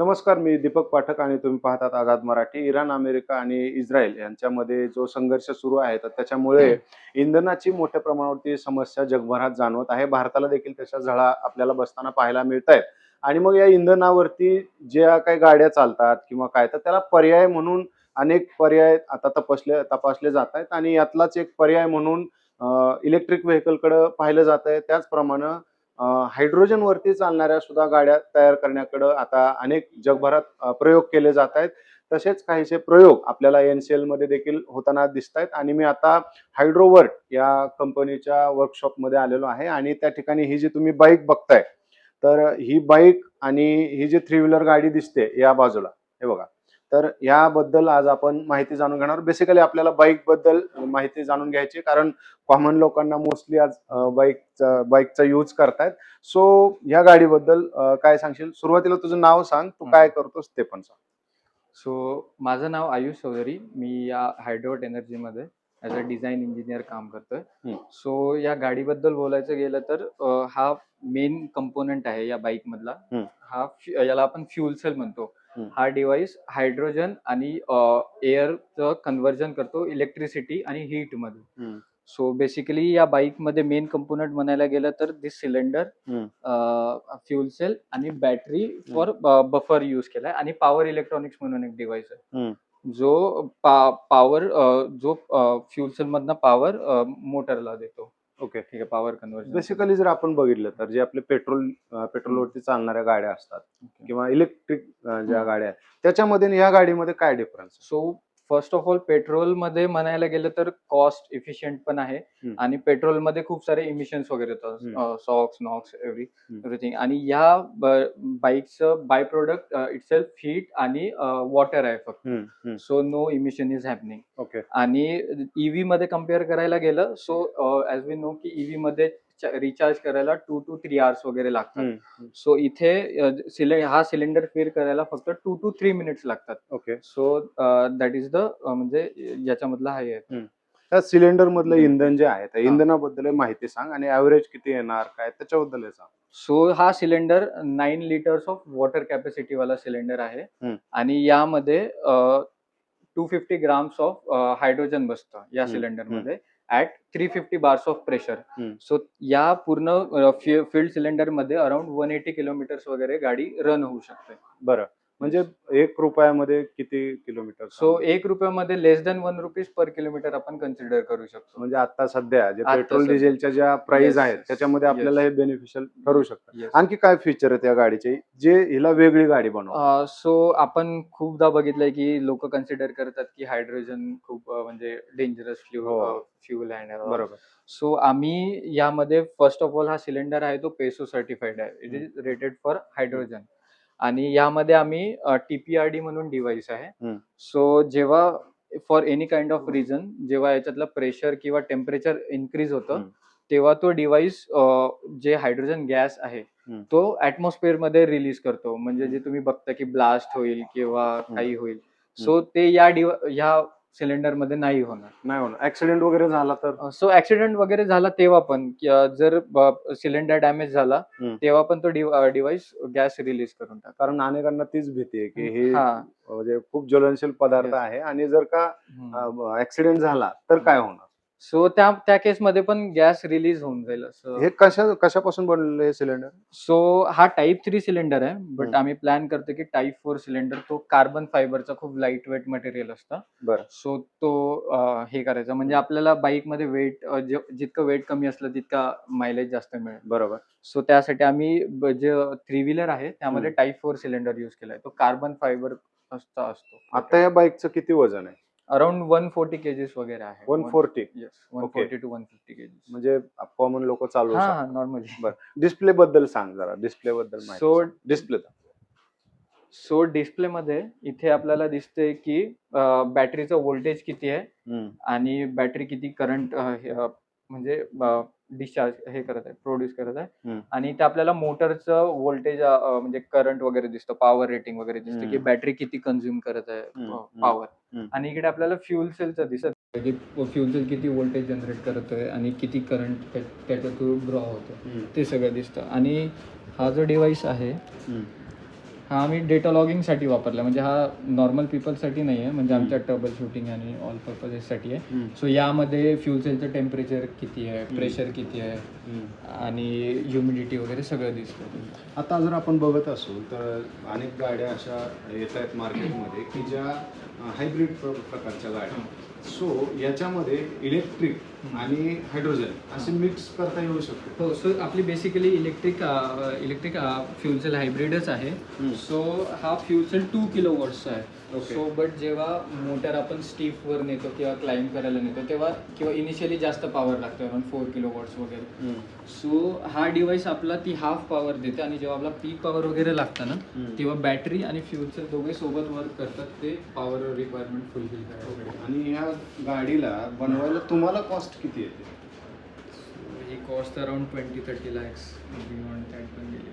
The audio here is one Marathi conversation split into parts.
नमस्कार, मी दीपक पाठक आणि तुम्ही पाहतात आझाद मराठी. इराण, अमेरिका आणि इस्रायल यांच्यामध्ये जो संघर्ष सुरू आहे, तर त्याच्यामुळे इंधनाची मोठ्या प्रमाणावरती समस्या जगभरात जाणवत आहे. भारताला देखील त्याच्या झळा आपल्याला बसताना पाहायला मिळतायत. आणि मग या इंधनावरती ज्या काही गाड्या चालतात किंवा काय, तर त्याला पर्याय म्हणून अनेक पर्याय आता तपासले जात आहेत आणि यातलाच एक पर्याय म्हणून इलेक्ट्रिक व्हेकलकडे पाहिलं जात आहे. त्याचप्रमाणे हायड्रोजनवरती चालणाऱ्या सुद्धा गाड्या तयार करण्याकडे आता अनेक जगभरात प्रयोग केले जात आहेत. तसेच काहीसे प्रयोग आपल्याला NCL मध्ये देखील होताना दिसत आहेत आणि मी आता हायड्रोवर्ट या कंपनीच्या वर्कशॉपमध्ये आलेलो आहे आणि त्या ठिकाणी ही जी तुम्ही बाईक बघताय, तर ही बाईक आणि ही जी थ्री व्हीलर गाडी दिसते या बाजूला, हे बघा. तर याबद्दल आज आपण माहिती जाणून घेणार. बेसिकली आपल्याला बाईक बद्दल माहिती जाणून घ्यायची, कारण कॉमन लोकांना मोस्टली आज बाईकचा यूज करतायत. सो या गाडीबद्दल काय सांगशील? सुरुवातीला तुझं नाव सांग, तू काय करतोस ते पण सांग. माझं नाव आयुष चौधरी. मी या हायड्रोवर्ट एनर्जीमध्ये ॲज अ डिझाईन इंजिनियर काम करतोय. या गाडीबद्दल बोलायचं गेलं तर हा मेन कंपोनंट आहे या बाईक मधला. याला आपण फ्युल सेल म्हणतो. हा डिव्हाइस हायड्रोजन आणि एअरचं कन्व्हर्जन करतो इलेक्ट्रिसिटी आणि हीट मध्ये. सो बेसिकली या बाईक मध्ये मेन कंपोनंट म्हणायला गेलं तर दिस सिलेंडर, फ्युल सेल आणि बॅटरी फॉर बफर यूज केलाय, आणि पॉवर इलेक्ट्रॉनिक्स म्हणून एक डिव्हाइस आहे जो पॉवर जो फ्युल सेल मधनं पॉवर मोटरला देतो. ओके, ठीक आहे. पॉवर कन्व्हर्जन बेसिकली जर आपण बघितलं तर जे आपले पेट्रोलवरती चालणाऱ्या गाड्या असतात किंवा इलेक्ट्रिक ज्या गाड्या आहेत, त्याच्यामध्ये आणि या गाडीमध्ये काय difference? So first of all petrol मध्ये म्हणायला गेलं तर कॉस्ट इफिशियंट पण आहे, आणि पेट्रोल मध्ये खूप सारे इमिशन्स वगैरे येतात, सॉक्स नॉक्स एव्हरीथिंग. आणि या बाईकचं बाय प्रोडक्ट इटसेल्फ हीट आणि वॉटर आहे फक्त. So no emission is happening. Okay. आणि ईव्ही मध्ये कम्पेअर करायला गेलं, सो ॲज वी नो की ईव्ही मध्ये रिचार्ज करायला 2 to 3 hours वगैरे लागतात. सो इथे हा सिलेंडर फिल करायला फक्त 2 to 3 minutes लागतात. Okay. So that is the म्हणजे याच्यामधला आहे. त्या सिलेंडर मधलं इंधन जे आहे, त्या इंधनाबद्दल माहिती सांग आणि ऍव्हरेज किती येणार काय त्याच्याबद्दल सांग. सो हा cylinder 9 liters of water capacity वाला सिलेंडर आहे, आणि यामध्ये 250 grams ऑफ हायड्रोजन बसतं या सिलेंडर मध्ये at 350 bars of pressure. So या पूर्ण फील्ड सिलेंडर मध्ये अराउंड 180 किलोमीटर्स वगैरे गाडी रन होऊ शकते. बरं, म्हणजे 1 रुपयामध्ये किती किलोमीटर? सो 1 रुपयामध्ये लेस दॅन 1 रुपीज पर किलोमीटर आपण कन्सिडर करू शकतो. म्हणजे आता सध्या जे पेट्रोल डिझेलच्या ज्या प्राइस आहेत त्याच्यामध्ये आपल्याला हे बेनिफिशियल ठरू शकतं. आणखी काय फीचर आहेत या गाडीचे जे हिला वेगळी गाडी बनवतात? सो आपण खूपदा बघितलंय की लोक कन्सिडर करतात की हायड्रोजन खूप म्हणजे डेंजरस फ्युल आहे. बरोबर. सो आम्ही यामध्ये फर्स्ट ऑफ ऑल हा सिलेंडर आहे तो पेसो सर्टिफाईड आहे. It is rated for hydrogen. आणि यामध्ये आम्ही TPRD म्हणून डिव्हाइस आहे. सो जेव्हा for any kind of reason जेव्हा याच्यातलं प्रेशर किंवा टेम्परेचर इन्क्रीज होतं, तेव्हा तो डिव्हाइस जे हायड्रोजन गॅस आहे तो ऍटमॉस्फिअर मध्ये रिलीज करतो. म्हणजे जे तुम्ही बघता की ब्लास्ट होईल किंवा काही होईल, सो ते या सिलेंडर मध्ये नाही होणार. ऍक्सिडेंट वगैरे झाला तर? सो ऍक्सिडेंट वगैरे झाला तेव्हा पण, जर सिलेंडर डॅमेज झाला तेव्हा पण तो डिव्हाइस गॅस रिलीज करून टाकतो. कारण अनेकांना तीच भीती आहे की हे म्हणजे खूप ज्वलनशील पदार्थ आहे आणि जर का ऍक्सिडेंट झाला तर काय होणार? सो त्या केसमध्ये पण गॅस रिलीज होऊन जाईल. हे कशापासून बनलेलं हे सिलेंडर? सो हा टाईप 3 सिलेंडर आहे, बट आम्ही प्लॅन करतो की टाईप 4 सिलेंडर, तो कार्बन फायबरचा खूप लाईट वेट मटेरियल असतं. बरं. सो तो हे करायचा म्हणजे आपल्याला बाईक मध्ये वेट जितकं वेट कमी असलं तितका मायलेज जास्त मिळेल. बरोबर. सो त्यासाठी आम्ही जे 3 व्हीलर आहे त्यामध्ये टाईप 4 सिलेंडर युज केलाय. तो कार्बन फायबर असतो. आता या बाईकचं किती वजन आहे? अराउंड 140 kgs वगैरे आहे. 140? Yes, 140 to 150 kgs. म्हणजे कॉमन लोक चालवू शकतात. नॉर्मली. बरं, डिस्प्ले बद्दल सांग जरा. डिस्प्ले बद्दल माहिती. सो डिस्प्ले मध्ये इथे आपल्याला दिसते की बॅटरीचं व्होल्टेज किती आहे आणि बॅटरी किती करंट म्हणजे डिस्चार्ज प्रोड्यूस करत आहे, आणि ते आपल्याला मोटरचं व्होल्टेज म्हणजे करंट वगैरे दिसतं, पॉवर रेटिंग वगैरे दिसतं की बॅटरी किती कंझ्युम करत आहे पॉवर. आणि इकडे आपल्याला फ्युल सेलचं दिसत की फ्युल सेल किती व्होल्टेज जनरेट करतोय आणि किती करंट त्याच्या थ्रू ड्रॉ होतो, ते सगळं दिसतं. आणि हा जो डिव्हाइस आहे हा आम्ही डेटा लॉगिंगसाठी वापरला, म्हणजे हा नॉर्मल पीपलसाठी नाही आहे, म्हणजे आमच्या ट्रबल शूटिंग आणि ऑल पर्पजेससाठी आहे. सो यामध्ये फ्यूल सेलचं टेम्परेचर किती आहे, प्रेशर किती आहे आणि ह्युमिडिटी वगैरे सगळं दिसतं. आता जर आपण बघत असू तर अनेक गाड्या अशा येत आहेत मार्केटमध्ये की ज्या हायब्रिड प्रकारच्या गाड्या. सो याच्यामध्ये इलेक्ट्रिक आणि हायड्रोजन असे मिक्स करता येऊ शकते. हो, सो आपली बेसिकली इलेक्ट्रिक फ्यूल सेल हायब्रिडच आहे. सो हा फ्यूल सेल 2 किलोवॉट्सचा आहे. Okay. सो बट जेव्हा मोटर आपण स्टीफवर नेतो किंवा क्लाइंब करायला नेतो तेव्हा किंवा इनिशियली जास्त पॉवर लागते, अराउंड 4 किलोवॉट्स वगैरे. सो हा डिव्हाइस आपला ती हाफ पॉवर देते आणि जेव्हा आपला पीक पॉवर वगैरे लागतं ना तेव्हा बॅटरी आणि फ्यूल सेल दोघे सोबत वर्क करतात ते पॉवर रिक्वायरमेंट फुलफिल करायला. आणि ह्या गाडीला बनवायला तुम्हाला कॉस्ट किती येते? ही cost around 20-30 lakhs, beyond that पण गेली.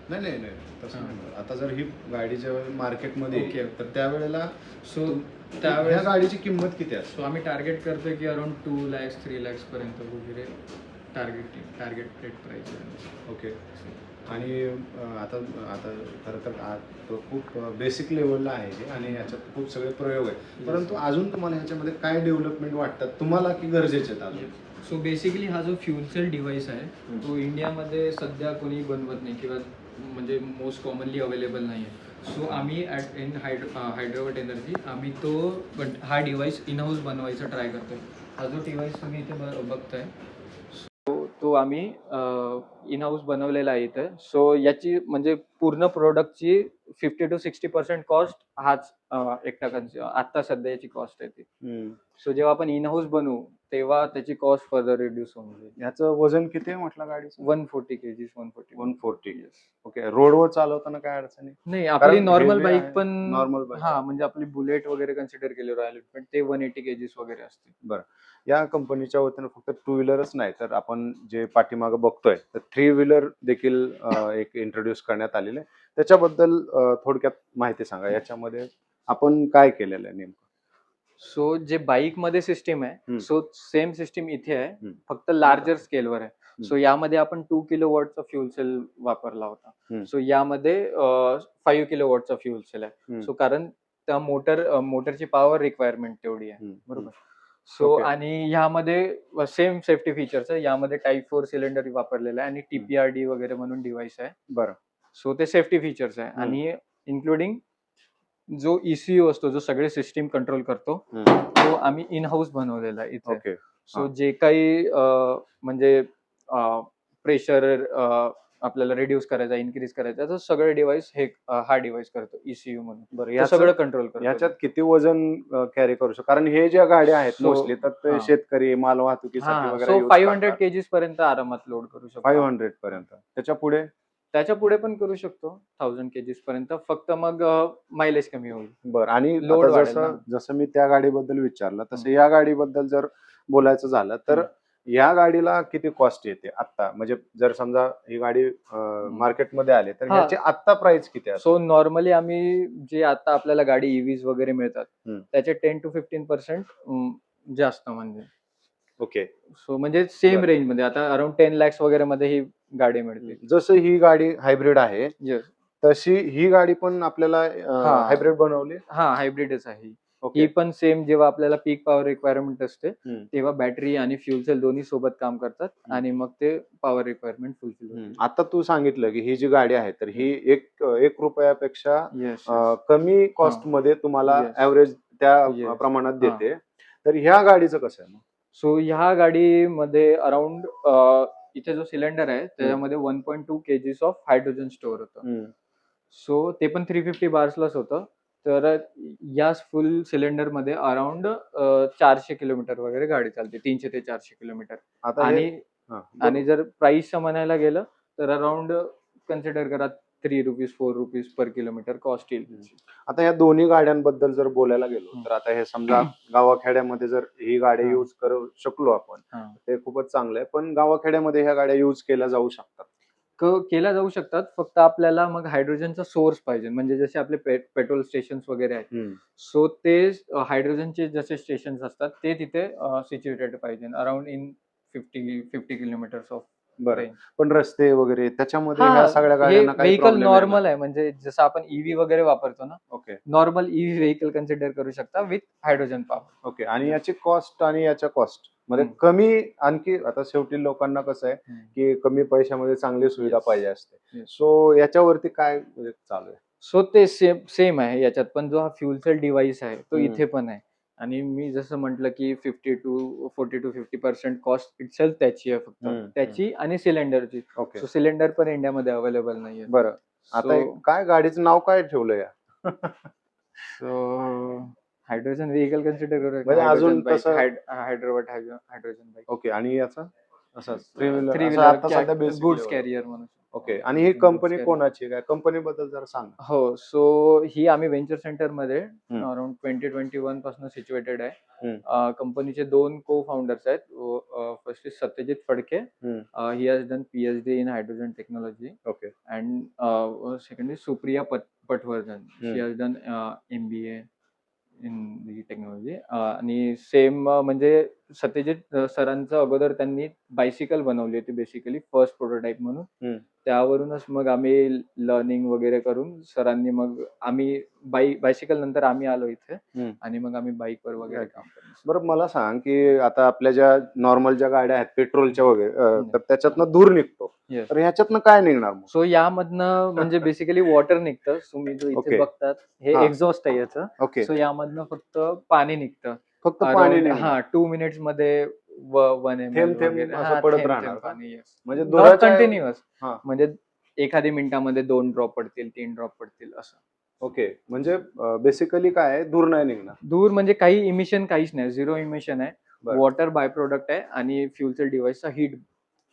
नाही नाही नाही तसं नाही. आता जर ही गाडी जेव्हा मार्केटमध्ये Okay. तर त्यावेळेला सो ह्या त्यावेळेस गाडीची किंमत किती असते? सो आम्ही टार्गेट करतोय की अराउंड 2 lakhs 3 lakhs पर्यंत वगैरे टार्गेट रेट प्राईस आहे. ओके. आणि आता आता खरं तर तो खूप बेसिक लेवलला आहे हे आणि याच्यात खूप सगळे प्रयोग आहेत. परंतु अजून तुम्हाला ह्याच्यामध्ये काय डेव्हलपमेंट वाटतात तुम्हाला की गरजेचे आहेत अजून? सो बेसिकली हा जो फ्यूल सेल डिव्हाइस आहे तो इंडियामध्ये सध्या कोणी बनवत नाही किंवा म्हणजे मोस्ट कॉमनली अवेलेबल नाही आहे. सो आम्ही इन हायड्रोवर्ट एनर्जी आम्ही हा डिव्हाइस इन हाऊस बनवायचा ट्राय करतोय. हा जो डिव्हाइस तुम्ही इथे बघताय तो आम्ही इन हाऊस बनवलेला आहे इथं. सो याची म्हणजे पूर्ण प्रोडक्टची 50 to 60% कॉस्ट हाच एकटा आत्ता सध्या याची कॉस्ट आहे ती. सो जेव्हा आपण इन हाऊस बनवू तेव्हा त्याची कॉस्ट फर्दर रिड्यूस होऊन जाईल. याचं वजन किती आहे म्हटलं गाडीचं? 140 kgs 140. 140. ओके. रोडवर चालवताना काय अडचणी? नाही, आपली कारण नॉर्मल heavy बाईक आहे. पण Normal bike. हा म्हणजे आपली बुलेट वगैरे कन्सिडर केली रॉयल एनफिल्ड ते 180 kgs वगैरे असते. बरं. या कंपनीच्या वतीनं फक्त टू व्हीलरच नाही तर आपण जे पाठीमागं बघतोय तर थ्री व्हीलर देखील एक इंट्रोड्यूस करण्यात आलेलं आहे. त्याच्याबद्दल थोडक्यात माहिती सांगा. याच्यामध्ये आपण काय केलेलं आहे नेमकं? सो जे बाईक मध्ये सिस्टीम आहे हम्म. सो सेम सिस्टीम इथे आहे, हम्म. फक्त लार्जर स्केलवर आहे. सो यामध्ये आपण 2 किलोवॉटचा फ्यूल सेल वापरला होता. सो यामध्ये 5 किलोवॉटचा फ्यूल सेल आहे. सो कारण त्या मोटरची पॉवर रिक्वायरमेंट तेवढी आहे. बरोबर. So Okay. आणि ह्यामध्ये सेम सेफ्टी फीचर्स आहे. यामध्ये टाईप 4 सिलेंडर वापरलेला आहे आणि TPRD वगैरे म्हणून डिव्हाइस आहे. बरं. सो ते सेफ्टी फीचर्स आहे आणि इन्क्लुडिंग जो ECU असतो जो सगळे सिस्टीम कंट्रोल करतो तो आम्ही इन हाऊस बनवलेला आहे इथे. ओके. सो जे काही म्हणजे प्रेशर आपल्याला रिड्यूस करायचा इन्क्रीज करायचा तर सगळे डिव्हाइस हा डिव्हाइस करतो ECU म्हणून. बरं. तो सगळं कंट्रोल करतो. याच्यात किती वजन कॅरी करू शकतो? कारण हे ज्या गाड्या आहेत So, मोस्टली तर ते हा. शेतकरी माल वाहतुकीसाठी वगैरे सो use 500 करतात. kgs पर्यंत आरामात लोड करू शकतो. 500 पर्यंत. त्याच्या पुढे? त्याच्या पुढे पण करू शकतो 1000 kgs पर्यंत, फक्त मग मायलेज कमी होईल. बरं. आणि Load आता वाढेल ना. जसं मी त्या गाडीबद्दल विचारलं तसं या गाडीबद्दल जर बोलायचं झालं तर या गाडीला किती कॉस्ट येते आत्ता? म्हणजे जर समजा ही गाडी मार्केटमध्ये आली तर हा. याची आत्ता प्राइस किती असते? सो नॉर्मली आम्ही जे आता आपल्याला गाडी EVs वगैरे मिळतात त्याचे 10 to 15% जास्त म्हणजे. ओके. सो म्हणजे सेम बरं. रेंज मध्ये आता अराउंड 10 lakhs वगैरे मध्ये ही गाडी मिळते. जसं ही गाडी हायब्रिड आहे Yes. तशी ही गाडी पण आपल्याला हा. हायब्रिड बनवली? हा, हायब्रिडच आहे ही. ओके. ही पण सेम जेव्हा आपल्याला पीक पॉवर रिक्वायरमेंट असते तेव्हा बॅटरी आणि फ्यूल सेल दोन्ही सोबत काम करतात आणि मग ते पॉवर रिक्वायरमेंट फुलफिल होते. आता तू सांगितलं की ही जी गाडी आहे तर ही एक रुपयापेक्षा Yes, कमी कॉस्ट मध्ये तुम्हाला Yes. ऍव्हरेज त्या Yes. प्रमाणात देते. तर ह्या गाडीचं कसं आहे मग? सो ह्या गाडीमध्ये अराउंड इथे जो सिलेंडर आहे त्याच्यामध्ये 1.2 kgs ऑफ हायड्रोजन स्टोअर होतं. सो ते पण 350 बार्सलाच होतं. तर या फुल सिलेंडर मध्ये अराउंड 400 किलोमीटर वगैरे गाडी चालते, 300 ते 400 किलोमीटर. आता आणि जर प्राइस म्हणायला गेलं तर अराउंड कन्सिडर करा 3 rupees 4 rupees per kilometre cost येईल. आता या दोन्ही गाड्यांबद्दल जर बोलायला गेलो तर आता हे समजा गावाखेड्यामध्ये जर ही गाडी यूज करू शकलो आपण ते खूपच चांगलं आहे. पण गावाखेड्यामध्ये ह्या गाड्या यूज केल्या जाऊ शकतात? केल्या जाऊ शकतात, फक्त आपल्याला मग हायड्रोजनचा सोर्स पाहिजे. म्हणजे जसे आपले पेट्रोल स्टेशन वगैरे आहेत सो ते हायड्रोजनचे जसे स्टेशन असतात ते तिथे सिच्युएटेड पाहिजे अराउंड इन 50 किलोमीटर्स ऑफ बरं. range. पण रस्ते वगैरे त्याच्यामध्ये हा, ह्या सगळ्या हे गाड्यांना काही व्हेकल प्रॉब्लेम नॉर्मल आहे, म्हणजे जसं आपण ईव्ही वगैरे वापरतो ना, okay normal EV vehicle consider करू शकता विथ हायड्रोजन पॉवर. ओके. आणि याची कॉस्ट आणि याच्या कॉस्ट मध्ये हम्म. कमी आणखी आता शेवटी लोकांना कसं आहे की कमी पैशामध्ये चांगली सुविधा Yes. पाहिजे असते. Yes. सो याच्यावरती काय म्हणजे चालू आहे? सो ते सेम आहे याच्यात पण. जो हा फ्युल सेल डिव्हाइस आहे तो हम्म. इथे पण आहे. आणि मी जसं म्हटलं की 40 to 50% कॉस्ट इटसेल्फ त्याची आहे फक्त, हम्म. त्याची आणि सिलेंडरची. ओके सो सिलेंडर पण इंडियामध्ये अवेलेबल नाहीये. बरं. आता एक काय गाडीचं नाव काय ठेवलं या? सो हायड्रोजन व्हेकल कन्सिडर करू म्हणजे अजून बाईक, तसं हायड्रोजन बाईक, ओके. आणि याचा असंच थ्री थ्री व्हीलर व्हीलर आता सध्या बेसिक गुड्स कॅरियर म्हणून. ओके. आणि ही कंपनी कोणाची आहे? काय कंपनी बद्दल जरा सांग. हो, सो ही आम्ही व्हेंचर सेंटर मध्ये हम्म. अराउंड 2021 पासून सिच्युएटेड आहे. हम्म. कंपनीचे 2 को फाउंडर्स आहेत. First is Satyajit Phadke. Hmm. He has done PhD in hydrogen technology. Okay and second is Supriya Patwardhan. She hmm. Has done MBA in the technology. आणि सेम म्हणजे सत्यजित सरांचं अगोदर त्यांनी बायसिकल बनवली होती बेसिकली, फर्स्ट प्रोटोटाईप म्हणून. हम्म. त्यावरूनच मग आम्ही लर्निंग वगैरे करून सरांनी मग आम्ही बायसिकल नंतर आम्ही आलो इथे. हम्म. आणि मग आम्ही बाईकवर वगैरे Right. काम करतो. बरं मला सांग की आता आपल्या ज्या नॉर्मल ज्या गाड्या आहेत पेट्रोलच्या वगैरे हम्म. तर त्याच्यातनं धूर निघतो. Yes. तर ह्याच्यातनं काय निघणार मग? सो यामधनं म्हणजे बेसिकली वॉटर निघतं. तुम्ही जो इथे Okay. बघतात हे हा. एक्झॉस्ट आहे याचं. ओके. सो यामधनं फक्त पाणी निघतं. फक्त पाणी अराउंड निघणार. 2 मिनिट्स मध्ये 1 ml थेंब थेंब वगैरे. असं हा, पडत थेंब राहणार थेंब का? पाणी. Yes. म्हणजे नॉट दुधाच्या कंटिन्युअस. हा. म्हणजे एखादी मिनिटामध्ये 2 ड्रॉप पडतील, 3 ड्रॉप पडतील असं. ओके. म्हणजे बेसिकली काय आहे धूर नाही निघणार. दूर म्हणजे काही इमिशन काहीच नाही, 0 इमिशन आहे. बरं. वॉटर बाय प्रोडक्ट आहे आणि फ्युल सेल डिव्हाइसचा हीट.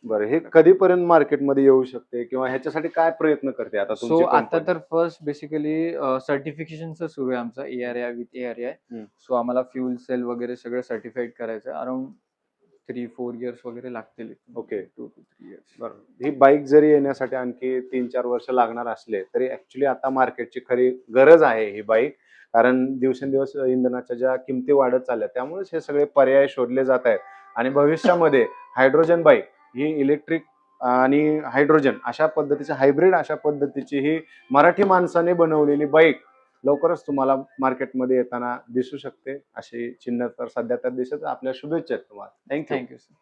बरं हे कधीपर्यंत मार्केटमध्ये येऊ शकते किंवा ह्याच्यासाठी काय प्रयत्न करते आता सो तुमची आता कंपनी? तर फर्स्ट बेसिकली सर्टिफिकेशनचं सुरू आहे आमचं, ARI विथ ARI. हम्म. सो आम्हाला फ्युल सेल वगैरे सगळं सर्टिफाईड करायचं आहे. अराउंड 3-4 इयर्स वगैरे लागतील. ओके. 2 to 3 years. बरं. ही बाईक जरी येण्यासाठी आणखी 3-4 वर्ष लागणार असले तरी ऍक्च्युली आता मार्केटची खरी गरज आहे ही बाईक. कारण दिवसेंदिवस इंधनाच्या ज्या किमती वाढत चालल्या त्यामुळेच हे सगळे पर्याय शोधले जात आहेत. आणि भविष्यामध्ये हायड्रोजन बाईक ही इलेक्ट्रिक आणि हायड्रोजन अशा पद्धतीची हायब्रिड अशा पद्धतीची ही मराठी माणसाने बनवलेली बाईक लवकरच तुम्हाला मार्केटमध्ये येताना दिसू शकते. अशी चिन्ह तर सध्या तर दिसत. आपल्या शुभेच्छा आहेत तुम्हाला. थँक्यू. Thank you sir.